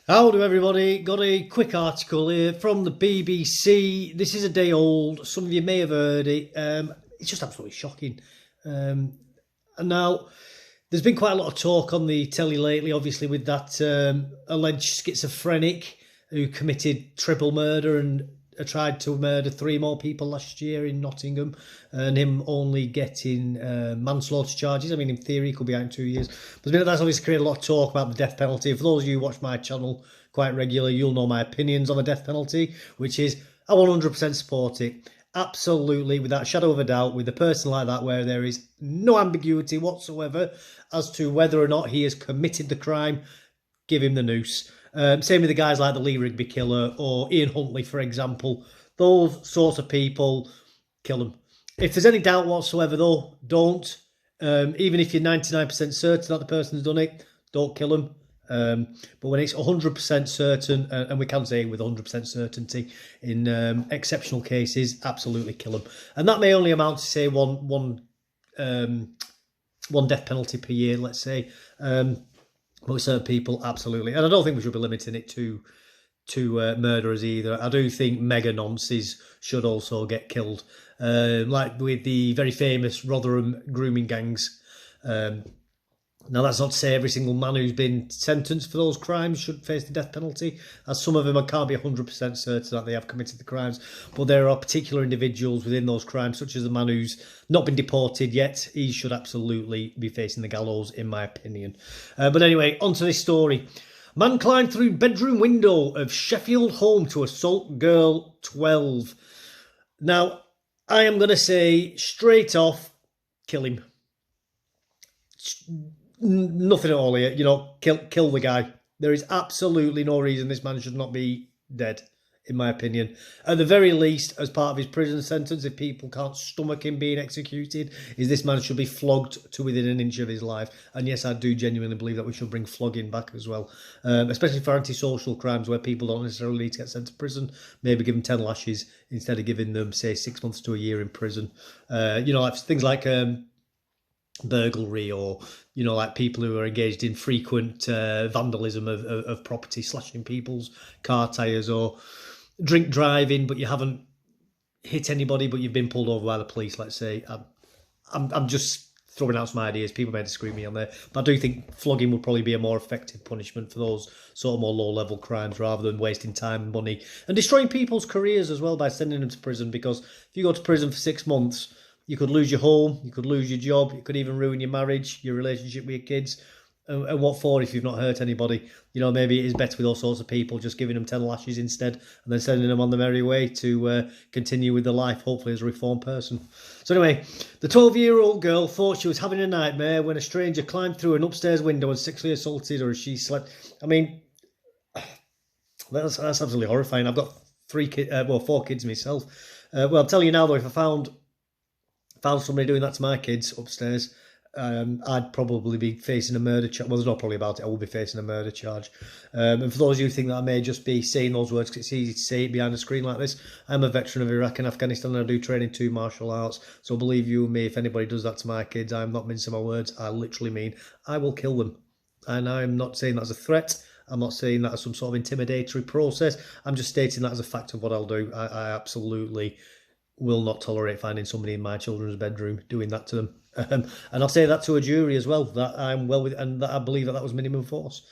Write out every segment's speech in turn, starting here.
How do everybody? Got a quick article here from the BBC. This is a day old. Some of you may have heard it. It's just absolutely shocking. And now, there's been quite a lot of talk on the telly lately, obviously, with that alleged schizophrenic who committed triple murder and tried to murder 3 more people last year in Nottingham, and him only getting manslaughter charges. I mean, in theory, he could be out in 2 years. But that's obviously created a lot of talk about the death penalty. For those of you who watch my channel quite regularly, you'll know my opinions on the death penalty, which is I 100% support it. Absolutely, without a shadow of a doubt, with a person like that where there is no ambiguity whatsoever as to whether or not he has committed the crime, give him the noose. Same with the guys like the Lee Rigby killer or Ian Huntley, for example. Those sorts of people, kill them. If there's any doubt whatsoever, though, don't. Even if you're 99% certain that the person's done it, don't kill them. But when it's 100% certain, and we can say with 100% certainty in exceptional cases, absolutely kill them. And that may only amount to, say, one death penalty per year, let's say. But with certain people, absolutely. And I don't think we should be limiting it to murderers either. I do think mega nonces should also get killed. Like with the very famous Rotherham grooming gangs. Now, that's not to say every single man who's been sentenced for those crimes should face the death penalty, as some of them I can't be 100% certain that they have committed the crimes. But there are particular individuals within those crimes, such as the man who's not been deported yet. He should absolutely be facing the gallows, in my opinion. But anyway, on to this story. Man climbed through bedroom window of Sheffield home to assault girl 12. Now, I am going to say straight off, kill him. Nothing at all here, kill the guy. There is absolutely no reason this man should not be dead, in my opinion. At the very least, as part of his prison sentence, if people can't stomach him being executed, is this man should be flogged to within an inch of his life. And yes, I do genuinely believe that we should bring flogging back as well, especially for antisocial crimes where people don't necessarily need to get sent to prison. Maybe give them 10 lashes instead of giving them, say, 6 months to a year in prison. Like things like burglary, or like people who are engaged in frequent vandalism of property, slashing people's car tires, or drink driving but you haven't hit anybody but you've been pulled over by the police, let's say. I'm just throwing out some ideas. People may disagree with me on there, but I do think flogging would probably be a more effective punishment for those sort of more low-level crimes, rather than wasting time and money and destroying people's careers as well by sending them to prison. Because if you go to prison for 6 months, you could lose your home, you could lose your job, you could even ruin your marriage, your relationship with your kids. And what for if you've not hurt anybody? Maybe it is better with all sorts of people, just giving them 10 lashes instead and then sending them on the merry way to continue with their life, hopefully as a reformed person. So anyway, the 12-year-old girl thought she was having a nightmare when a stranger climbed through an upstairs window and sexually assaulted her as she slept. I mean, that's absolutely horrifying. I've got 4 kids myself. I'll tell you now though, if I found somebody doing that to my kids upstairs, I'd probably be facing a murder charge. Well, there's no probably about it. I will be facing a murder charge. And for those of you who think that I may just be saying those words because it's easy to say it behind a screen like this, I'm a veteran of Iraq and Afghanistan, and I do train in 2 martial arts. So believe you me, if anybody does that to my kids, I'm not mincing my words. I literally mean I will kill them. And I'm not saying that as a threat. I'm not saying that as some sort of intimidatory process. I'm just stating that as a fact of what I'll do. I absolutely will not tolerate finding somebody in my children's bedroom doing that to them. And I'll say that to a jury as well, that I'm well with, and that I believe that was minimum force.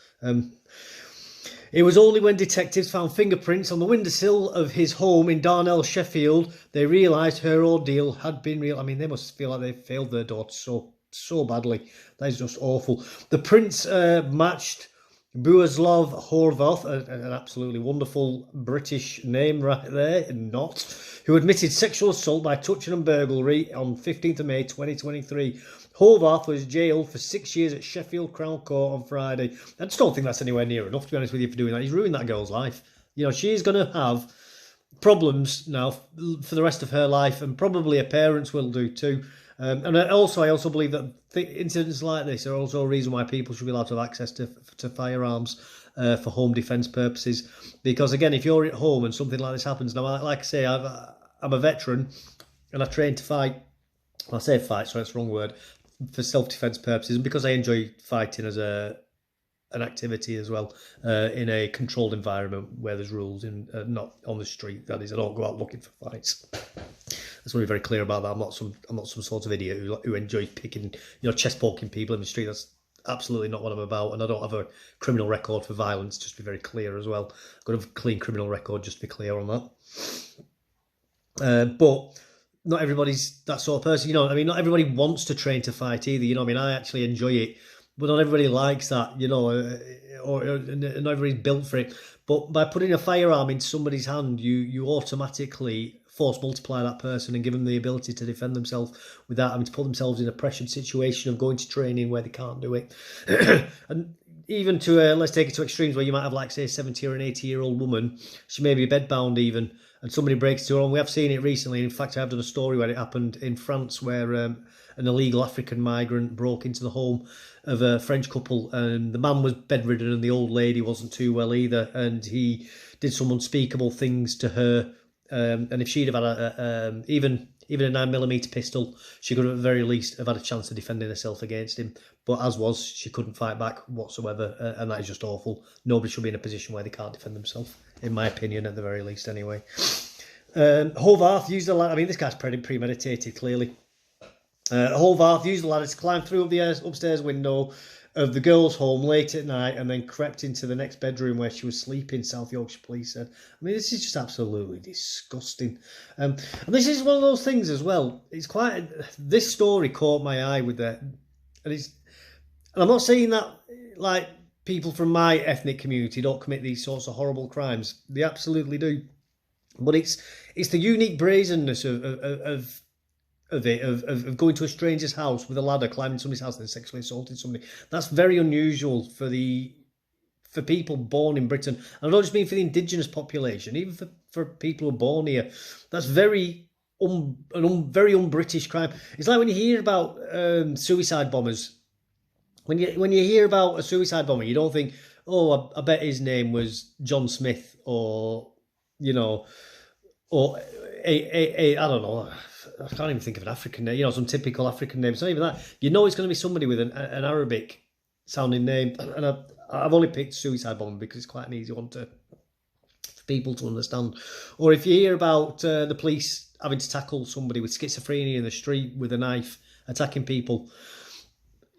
It was only when detectives found fingerprints on the windowsill of his home in Darnell, Sheffield, they realised her ordeal had been real. I mean, they must feel like they failed their daughter so badly. That is just awful. The prints matched Bohuslav Horvarths, an absolutely wonderful British name right there, who admitted sexual assault by touching and burglary on 15th of May 2023. Horvarths was jailed for 6 years at Sheffield Crown Court on Friday. I just don't think that's anywhere near enough, to be honest with you, for doing that. He's ruined that girl's life. She's going to have problems now for the rest of her life, and probably her parents will do too. And I also believe that incidents like this are also a reason why people should be allowed to have access to firearms for home defence purposes. Because again, if you're at home and something like this happens, now, like I say, I'm a veteran and I train to fight. I say fight, so that's the wrong word, for self-defence purposes, and because I enjoy fighting as a an activity as well, in a controlled environment where there's rules, and not on the street. That is, I don't go out looking for fights. Let's be very clear about that. I'm not some sort of idiot who enjoys picking, chest poking people in the street. That's absolutely not what I'm about, and I don't have a criminal record for violence. Just to be very clear as well. I've got a clean criminal record. Just to be clear on that. But not everybody's that sort of person. Not everybody wants to train to fight either. I actually enjoy it, but not everybody likes that. Or not everybody's built for it. But by putting a firearm into somebody's hand, you automatically force multiply that person and give them the ability to defend themselves without having to put themselves in a pressured situation of going to training where they can't do it. And even to, let's take it to extremes where you might have, like, say, a 70 or an 80-year-old woman. She may be bedbound even, and somebody breaks into her home. We have seen it recently. In fact, I have done a story where it happened in France, where an illegal African migrant broke into the home of a French couple, and the man was bedridden and the old lady wasn't too well either, and he did some unspeakable things to her. And if she'd have had even a 9mm pistol, she could at the very least have had a chance of defending herself against him. But as was, she couldn't fight back whatsoever, and that is just awful. Nobody should be in a position where they can't defend themselves, in my opinion, at the very least, anyway. Horvarth used a ladder. This guy's premeditated, clearly. Horvarth used a ladder to climb through the upstairs window of the girl's home late at night, and then crept into the next bedroom where she was sleeping, South Yorkshire Police said. This is just absolutely disgusting. And this is one of those things as well. This story caught my eye with that. And I'm not saying that, like, people from my ethnic community don't commit these sorts of horrible crimes. They absolutely do. But it's the unique brazenness of going to a stranger's house with a ladder, climbing somebody's house, and then sexually assaulting somebody. That's very unusual for people born in Britain. And I don't just mean for the indigenous population, even for people who are born here. That's very un-British crime. It's like when you hear about suicide bombers. When you hear about a suicide bomber, you don't think, oh, I bet his name was John Smith, or or I don't know. I can't even think of an African name, some typical African name. It's not even that. It's going to be somebody with an Arabic sounding name. And I've only picked suicide bomber because it's quite an easy one for people to understand. Or if you hear about the police having to tackle somebody with schizophrenia in the street with a knife, attacking people,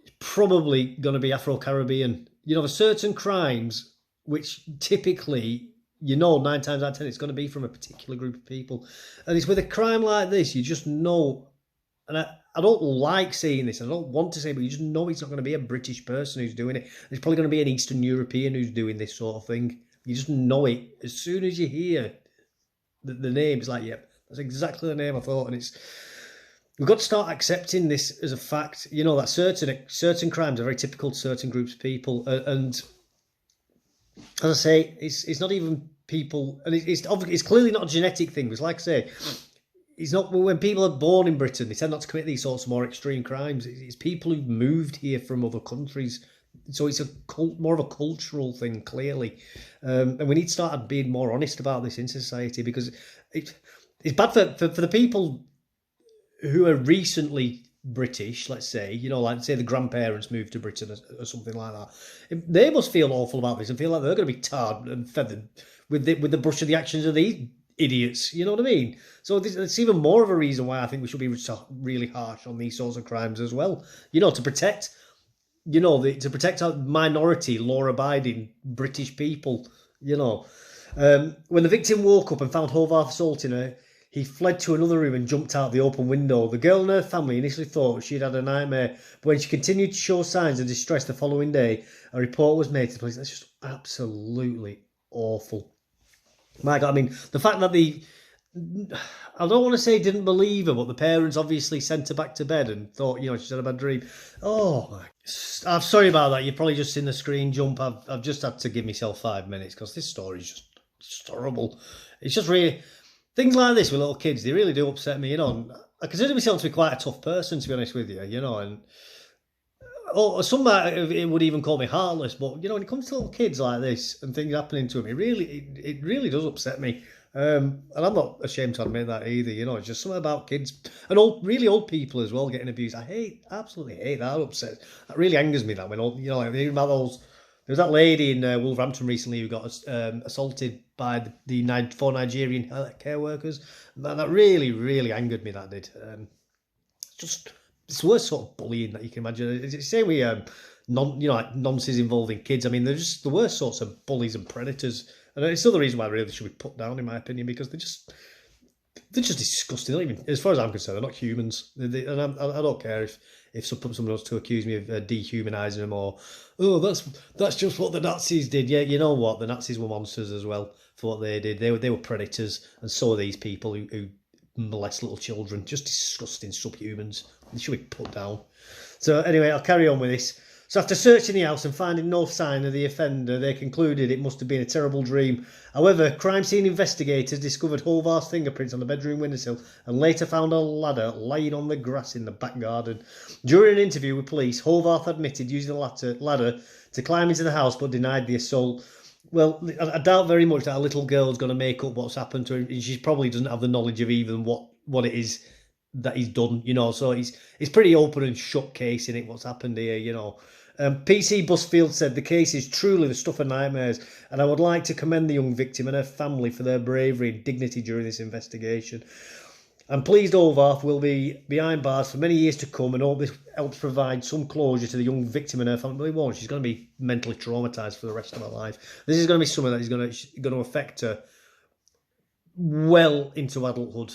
it's probably going to be Afro-Caribbean. There's certain crimes which typically, 9 times out of 10, it's going to be from a particular group of people. And it's with a crime like this, you just know, and I don't like saying this, I don't want to say it, but you just know it's not going to be a British person who's doing it. It's probably going to be an Eastern European who's doing this sort of thing. You just know it. As soon as you hear the name, it's like, yep, that's exactly the name I thought. And we've got to start accepting this as a fact, that certain crimes are very typical to certain groups of people. And as I say, it's not even people, and it's clearly not a genetic thing. It's like I say, it's not when people are born in Britain, they tend not to commit these sorts of more extreme crimes. It's people who've moved here from other countries. So it's more of a cultural thing, clearly. And we need to start being more honest about this in society, because it's bad for the people who are recently British, let's say, like say the grandparents moved to Britain or something like that. They must feel awful about this and feel like they're going to be tarred and feathered with the brush of the actions of these idiots. You know what I mean? So it's even more of a reason why I think we should be really harsh on these sorts of crimes as well. To protect, to protect our minority, law-abiding British people. When the victim woke up and found Horvarth assaulting her, he fled to another room and jumped out the open window. The girl and her family initially thought she'd had a nightmare, but when she continued to show signs of distress the following day, a report was made to the police. That's just absolutely awful. My God, the fact that I don't want to say didn't believe her, but the parents obviously sent her back to bed and thought, she's had a bad dream. Oh, I'm sorry about that. You've probably just seen the screen jump. I've just had to give myself 5 minutes because this story is just horrible. It's just really... Things like this with little kids, they really do upset me, I consider myself to be quite a tough person, to be honest with you, and some might would even call me heartless, but, when it comes to little kids like this and things happening to them, it really does upset me. And I'm not ashamed to admit that either, it's just something about kids and really old people as well getting abused. I absolutely hate that. That really angers me, that when, like, hearing about There's that lady in Wolverhampton recently who got assaulted by the 4 Nigerian care workers. That really, really angered me. That did. Just it's the worst sort of bullying that you can imagine. It's the same with like nonces involving kids. I mean, they're just the worst sorts of bullies and predators. And it's another reason why they really should be put down, in my opinion, because they're just disgusting. Not even, as far as I'm concerned, they're not humans. And I don't care if someone wants to accuse me of dehumanising them or, oh, that's just what the Nazis did. Yeah, you know what? The Nazis were monsters as well for what they did. They were predators, and so are these people who molest little children. Just disgusting subhumans. They should be put down. So anyway, I'll carry on with this. So after searching the house and finding no sign of the offender, they concluded it must have been a terrible dream. However, crime scene investigators discovered Horvarths' fingerprints on the bedroom windowsill and later found a ladder lying on the grass in the back garden. During an interview with police, Horvarths admitted using the ladder to climb into the house but denied the assault. Well, I doubt very much that a little girl's going to make up what's happened to her. She probably doesn't have the knowledge of even what it is that he's done, so he's pretty open and shut case in it, what's happened here, PC Busfield said the case is truly the stuff of nightmares, and I would like to commend the young victim and her family for their bravery and dignity during this investigation. I'm pleased Horvarths will be behind bars for many years to come, and hope this helps provide some closure to the young victim and her family. Well, it won't. She's going to be mentally traumatised for the rest of her life. This is going to be something that is going to affect her well into adulthood,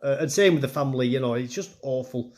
and same with the family, it's just awful.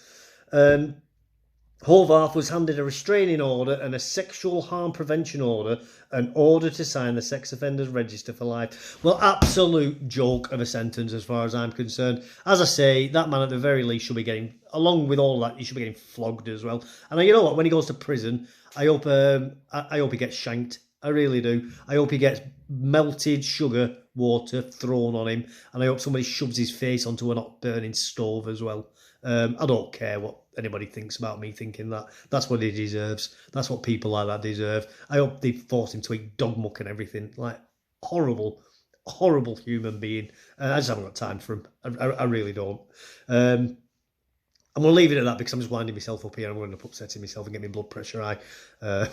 Horvarths was handed a restraining order and a sexual harm prevention order, an order to sign the sex offenders register for life. Well, absolute joke of a sentence as far as I'm concerned. As I say, that man at the very least should be getting, along with all that, he should be getting flogged as well. And you know what, when he goes to prison, I hope he gets shanked. I really do. I hope he gets melted sugar water thrown on him, and I hope somebody shoves his face onto a not burning stove as well. I don't care what anybody thinks about me thinking that. That's what he deserves. That's what people like that deserve. I hope they force him to eat dog muck and everything. Like, horrible, horrible human being. I just haven't got time for him. I really don't. I'm going to leave it at that because I'm just winding myself up here. I'm going to end up upsetting myself and get my blood pressure high. I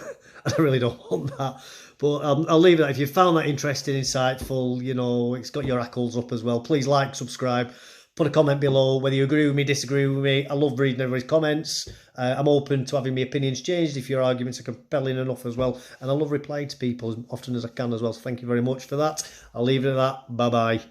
really don't want that. But I'll leave it at that. If you found that interesting, insightful, it's got your hackles up as well. Please like, subscribe. Put a comment below whether you agree with me, disagree with me. I love reading everybody's comments. I'm open to having my opinions changed if your arguments are compelling enough as well. And I love replying to people as often as I can as well. So thank you very much for that. I'll leave it at that. Bye-bye.